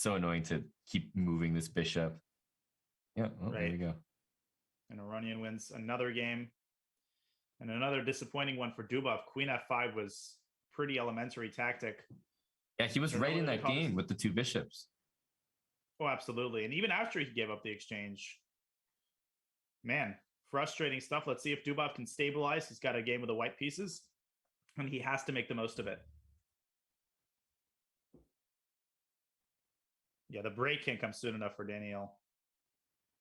so annoying to keep moving this bishop. Yeah, well, there you go. And Aronian wins another game. And another disappointing one for Dubov. Queen f5 was pretty elementary tactic. Yeah, he was right in that game with the two bishops. Oh, absolutely. And even after he gave up the exchange, man, frustrating stuff. Let's see if Dubov can stabilize. He's got a game with the white pieces, and he has to make the most of it. Yeah, the break can't come soon enough for Daniil.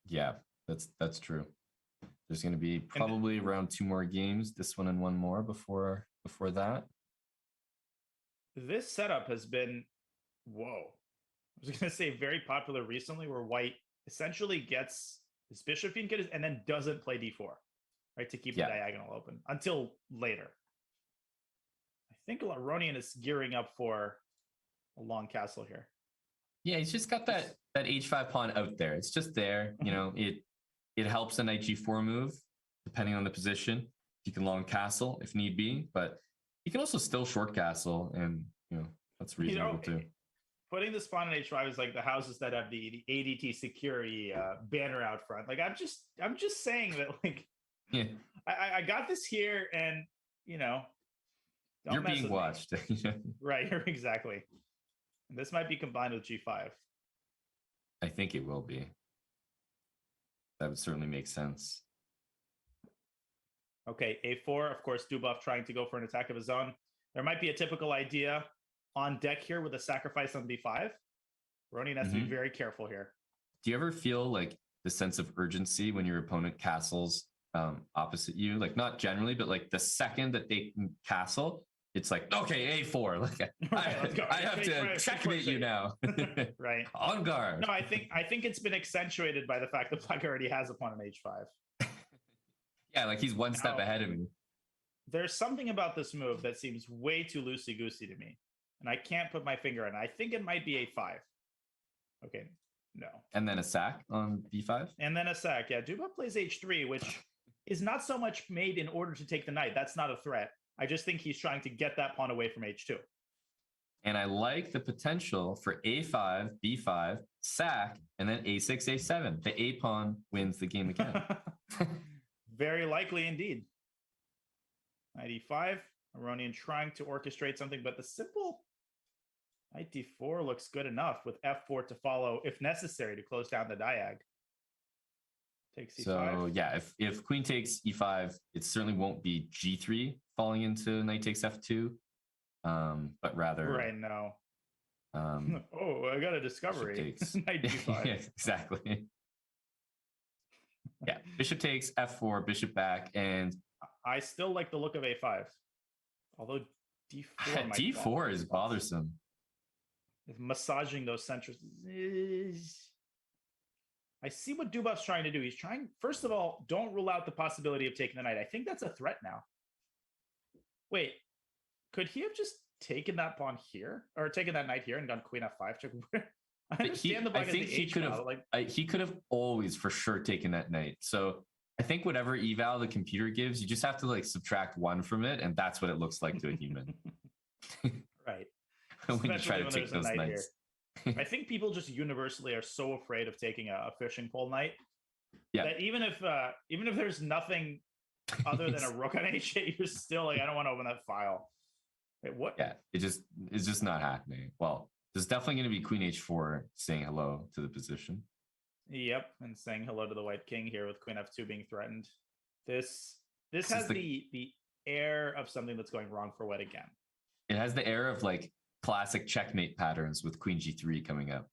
Yeah, that's true. There's going to be probably around 2 more games, this one and one more before that. This setup has been, whoa. I was going to say very popular recently, where white essentially gets his bishop and then doesn't play d4, right, to keep the diagonal open until later. I think Aronian is gearing up for a long castle here. Yeah, he's just got that h5 pawn out there. It's just there. You know, it helps a knight g4 move, depending on the position. You can long castle if need be, but you can also still short castle, and that's reasonable too. Putting this pawn on h5 is like the houses that have the ADT security banner out front. Like I'm just saying that, like, I got this here, and you're being watched. Right, exactly. And this might be combined with g5. I think it will be. That would certainly make sense. Okay, a4, of course, Dubov trying to go for an attack of his own. There might be a typical idea on deck here with a sacrifice on b5. Aronian has to be very careful here. Do you ever feel like the sense of urgency when your opponent castles opposite you? Like, not generally, but like the second that they can castle, it's like, okay, a4. Like, I have to checkmate you now. Right. On guard. No, I think it's been accentuated by the fact that black already has a pawn on h5. Yeah, like he's one step ahead of me. There's something about this move that seems way too loosey-goosey to me, and I can't put my finger on it. I think it might be a5. Okay, no. And then a sack on b5? And then a sack, yeah. Dubov plays h3, which is not so much made in order to take the knight. That's not a threat. I just think he's trying to get that pawn away from h2. And I like the potential for a5, b5, sack, and then a6, a7. The a pawn wins the game again. Very likely indeed. Knight e5. Aronian trying to orchestrate something, but the simple knight d4 looks good enough with f4 to follow if necessary to close down the diag. Takes e5. So yeah, if queen takes e5, it certainly won't be g3 falling into knight takes f2, but rather right now. Oh, I got a discovery. Knight d5. Yeah, exactly. Yeah, bishop takes f4, bishop back, and I still like the look of a5, although d4 d4 is bothersome. If massaging those centers. I see what Dubov's trying to do. He's trying, first of all, don't rule out the possibility of taking the knight. I think that's a threat now. Wait, could he have just taken that pawn here, or taken that knight here and done queen f5? I understand the black has the H model, he could have always for sure taken that knight. So I think whatever eval the computer gives, you just have to like subtract 1 from it, and that's what it looks like to a human. Right. When you try to take those knights. I think people just universally are so afraid of taking a fishing pole knight that even if there's nothing other than a rook on h8, you're still like, I don't want to open that file. Wait, what? Yeah, it's just not happening. Well, there's definitely going to be queen h4 saying hello to the position. Yep, and saying hello to the white king here with queen f2 being threatened. This has the air of something that's going wrong for white again. It has the air of like classic checkmate patterns with queen g3 coming up.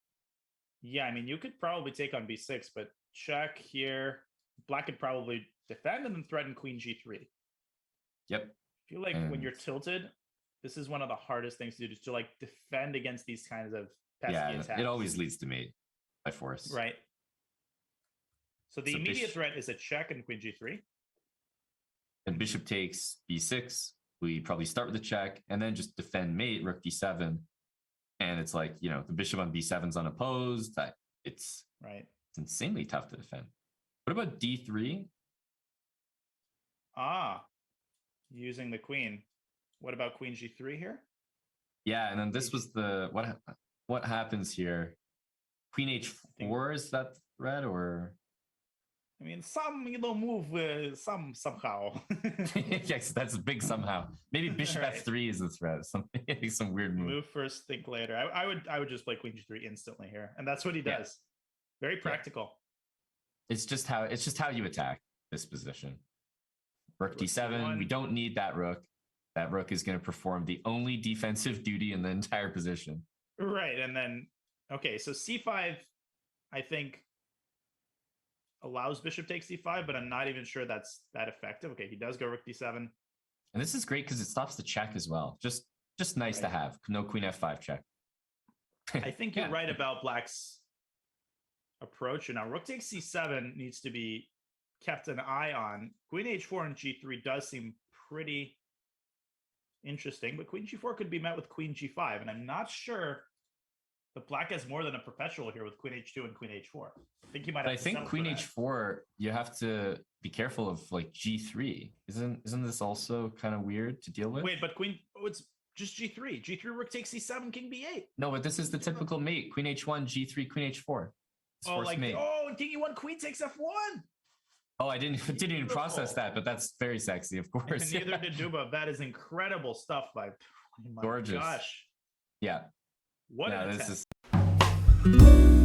Yeah, I mean, you could probably take on b6, but check here. Black could probably defend and then threaten queen g3. Yep. I feel like when you're tilted, this is one of the hardest things to do, to like defend against these kinds of pesky attacks. It always leads to mate by force. Right. So the immediate threat is a check and queen g3. And bishop takes b6. We probably start with a check and then just defend mate, rook d7. And it's like, the bishop on b7 is unopposed. It's insanely tough to defend. What about d3? Using the queen. What about queen g3 here? Yeah, and then this was the what happens here Queen h4, is that threat or? I mean, some move somehow. Yes, that's a big somehow. Maybe bishop Right. f3 is the threat. Something, some weird move. Move first, think later. I would just play queen g3 instantly here, and that's what he Yeah. does. Very practical. It's just how you attack this position. Rook d7. C1. We don't need that rook. That rook is going to perform the only defensive duty in the entire position. Right, and then okay, so c5, I think allows bishop takes c5, but I'm not even sure that's that effective. Okay, he does go rook d7. And this is great because it stops the check as well. Just nice to have. No queen f5 check. I think you're right about Black's approach. And now rook takes c7 needs to be kept an eye on. Queen h4 and g3 does seem pretty interesting, but queen g4 could be met with queen g5, and I'm not sure that Black has more than a perpetual here with queen h2 and queen h4. I think he might have. I think queen h4, you have to be careful of like g3. Isn't this also kind of weird to deal with? Wait, but queen, it's just g3. G3 rook takes c7, king b8. No, but this is the typical mate. Queen h1, g3, queen h4. Oh, like mate. King e1, queen takes f1. Oh, I didn't even process that, but that's very sexy, of course. And neither did Dubov. That is incredible stuff by. Oh my gorgeous. Gosh. Yeah. What yeah, an this attack. is